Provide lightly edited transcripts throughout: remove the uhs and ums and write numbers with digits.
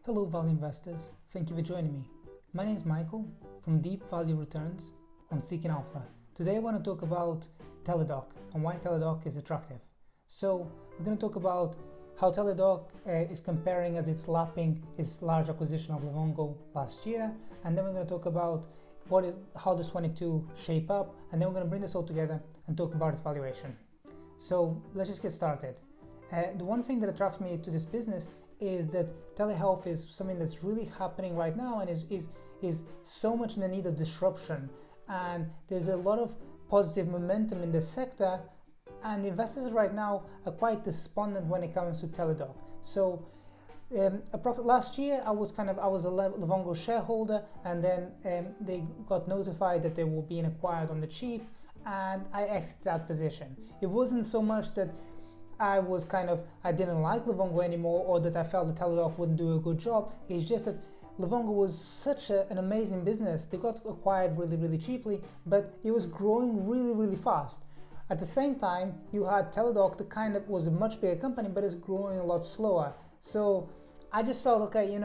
Hello value investors, thank you for joining me. My name is Michael from Deep Value Returns on Seeking Alpha. Today I want to talk about Teledoc and why Teledoc is attractive. So we're going to talk about how Teledoc is comparing as it's lapping its large acquisition of Livongo last year, and then we're going to talk about how does 22 shape up, and then we're going to bring this all together and talk about its valuation. So let's just get started. The one thing that attracts me to this business is that telehealth is something that's really happening right now and is so much in the need of disruption, and there's a lot of positive momentum in the sector, and investors right now are quite despondent when it comes to Teledoc. So last year I was a Livongo shareholder, and then they got notified that they were being acquired on the cheap, and I exited that position. It wasn't so much that I didn't like Livongo anymore, or that I felt that Teledoc wouldn't do a good job. It's just that Livongo was such an amazing business. They got acquired really cheaply, but it was growing really fast. At the same time, you had Teledoc that was a much bigger company, but it's growing a lot slower. So I just felt, okay,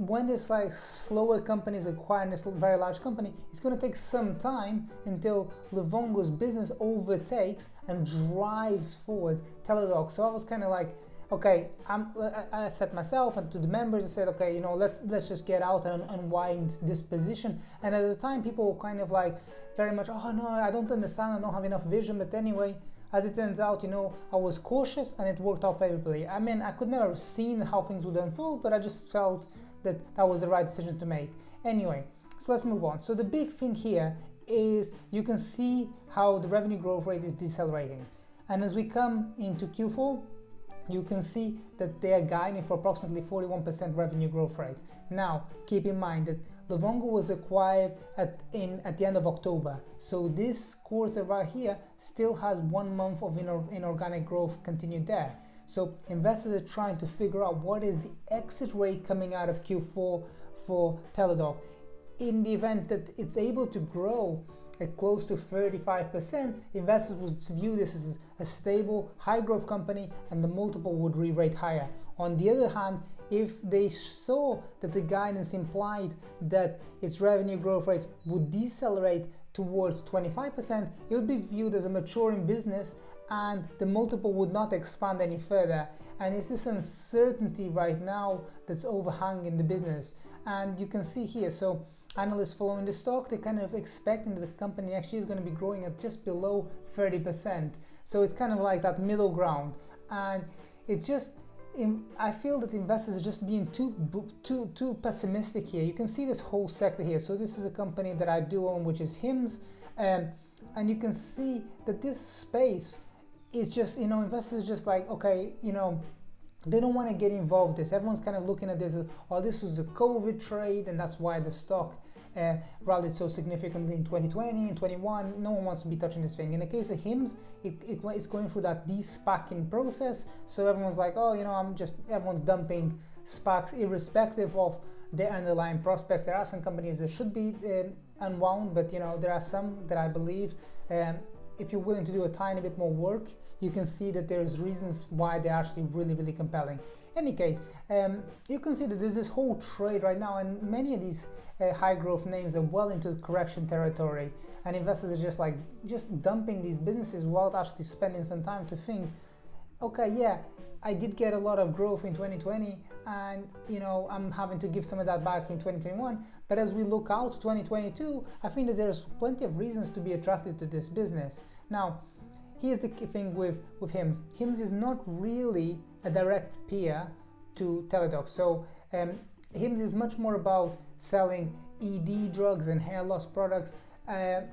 when there's like slower companies acquiring this very large company, it's going to take some time until Livongo's business overtakes and drives forward Teledoc. So I was kind of like, okay, I set myself and to the members, I said, okay, let's just get out and unwind this position. And at the time, people were kind of like very much, oh no, I don't understand, I don't have enough vision. But anyway, as it turns out, I was cautious and it worked out favorably. I mean, I could never have seen how things would unfold, but I just felt that was the right decision to make. Anyway, so let's move on. So the big thing here is you can see how the revenue growth rate is decelerating. And as we come into Q4, you can see that they are guiding for approximately 41% revenue growth rate. Now, keep in mind that Livongo was acquired at the end of October. So this quarter right here still has 1 month of inorganic growth continued there. So investors are trying to figure out what is the exit rate coming out of Q4 for Teledoc. In the event that it's able to grow at close to 35%, investors would view this as a stable, high growth company, and the multiple would re-rate higher. On the other hand, if they saw that the guidance implied that its revenue growth rates would decelerate towards 25%, it would be viewed as a maturing business and the multiple would not expand any further. And it's this uncertainty right now that's overhanging the business. And you can see here, so analysts following the stock, they're kind of expecting that the company next year is going to be growing at just below 30%. So it's kind of like that middle ground. And it's just, I feel that investors are just being too pessimistic here. You can see this whole sector here. So this is a company that I do own, which is Hims. And you can see that this space is just, investors are just like, okay, they don't want to get involved in this. Everyone's kind of looking at this as, oh, this was the COVID trade, and that's why the stock rallied so significantly in 2020 and 21. No one wants to be touching this thing. In the case of Hims, it's going through that de-SPACing process. So everyone's like, oh, everyone's dumping SPACs irrespective of their underlying prospects. There are some companies that should be unwound, but there are some that I believe if you're willing to do a tiny bit more work, you can see that there's reasons why they're actually really compelling. In any case, you can see that there's this whole trade right now, and many of these high growth names are well into correction territory, and investors are just dumping these businesses without actually spending some time to think, okay, yeah, I did get a lot of growth in 2020, and I'm having to give some of that back in 2021. But as we look out to 2022, I think that there's plenty of reasons to be attracted to this business. Now, here's the thing with Hims. Hims is not really a direct peer to Teladoc. So Hims is much more about selling ED drugs and hair loss products.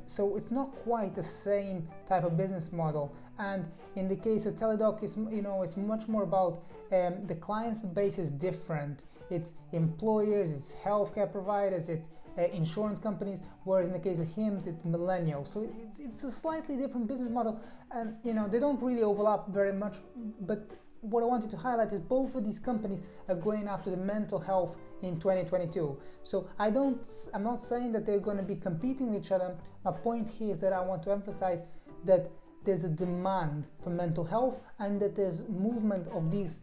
So it's not quite the same type of business model. And in the case of Teledoc, it's much more about the client's base is different. It's employers, it's healthcare providers, it's insurance companies. Whereas in the case of Hims, it's millennials. So it's a slightly different business model, and they don't really overlap very much. But what I wanted to highlight is both of these companies are going after the mental health in 2022. So I'm not saying that they're going to be competing with each other. My point here is that I want to emphasize that there's a demand for mental health, and that there's movement of these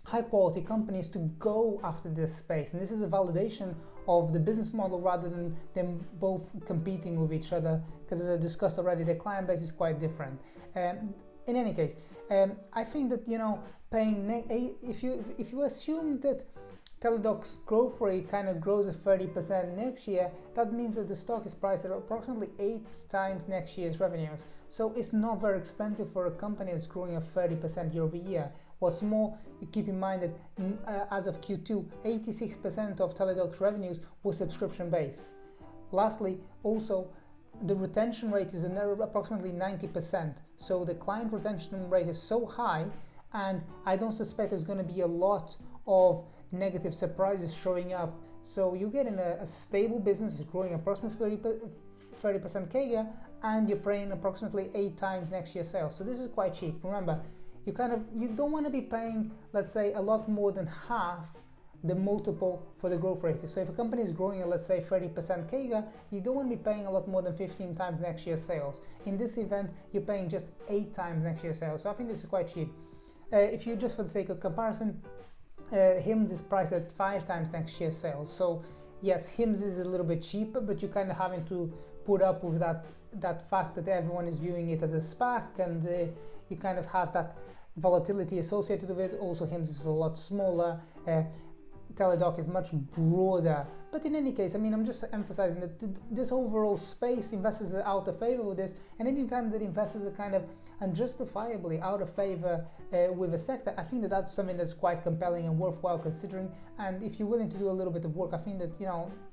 high quality companies to go after this space, and this is a validation of the business model rather than them both competing with each other, because as I discussed already, their client base is quite different. In any case, I think that paying if you assume that Teledoc's growth rate kind of grows at 30% next year, that means that the stock is priced at approximately 8 times next year's revenues. So it's not very expensive for a company that's growing at 30% year over year. What's more, you keep in mind that as of Q2, 86% of Teledoc's revenues were subscription based. Lastly, also, the retention rate is approximately 90%. So the client retention rate is so high, and I don't suspect there's going to be a lot of negative surprises showing up. So you get in a stable business, is growing approximately 30% CAGR, and you're paying approximately 8 times next year's sales. So this is quite cheap. Remember, you don't want to be paying, let's say, a lot more than half the multiple for the growth rate. So if a company is growing at, let's say, 30% CAGR, you don't want to be paying a lot more than 15 times next year's sales. In this event, you're paying just 8 times next year's sales. So I think this is quite cheap. If you just for the sake of comparison, HIMS is priced at 5 times next year's sales. So yes, HIMS is a little bit cheaper, but you're kind of having to put up with that fact that everyone is viewing it as a SPAC, and it kind of has that volatility associated with it. Also, HIMS is a lot smaller. Teledoc is much broader. But in any case, I mean, I'm just emphasizing that this overall space, investors are out of favor with this, and anytime that investors are kind of unjustifiably out of favor with a sector, I think that that's something that's quite compelling and worthwhile considering. And if you're willing to do a little bit of work, I think that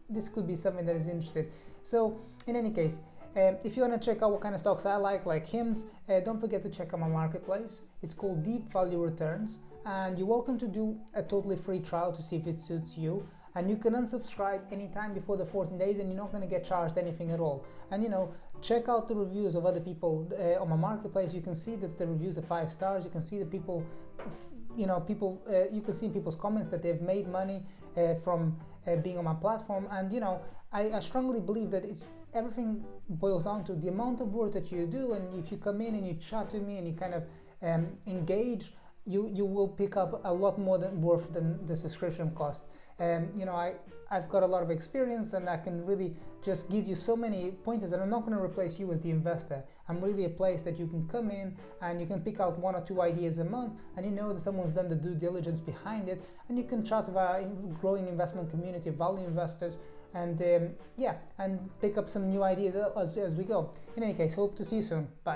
this could be something that is interesting. So in any case, if you want to check out what kind of stocks I like HIMS, don't forget to check out my marketplace. It's called Deep Value Returns, and you're welcome to do a totally free trial to see if it suits you. And you can unsubscribe anytime before the 14 days, and you're not going to get charged anything at all. And check out the reviews of other people on my marketplace. You can see that the reviews are 5 stars. You can see that people, you can see in people's comments that they've made money from being on my platform. And I strongly believe that everything boils down to the amount of work that you do. And if you come in and you chat with me and you kind of engage, you will pick up a lot more than the subscription cost. I've got a lot of experience, and I can really just give you so many pointers, and I'm not going to replace you as the investor. I'm really a place that you can come in and you can pick out 1 or 2 ideas a month, and that someone's done the due diligence behind it, and you can chat with our growing investment community of value investors, and and pick up some new ideas as we go. In any case, hope to see you soon. Bye.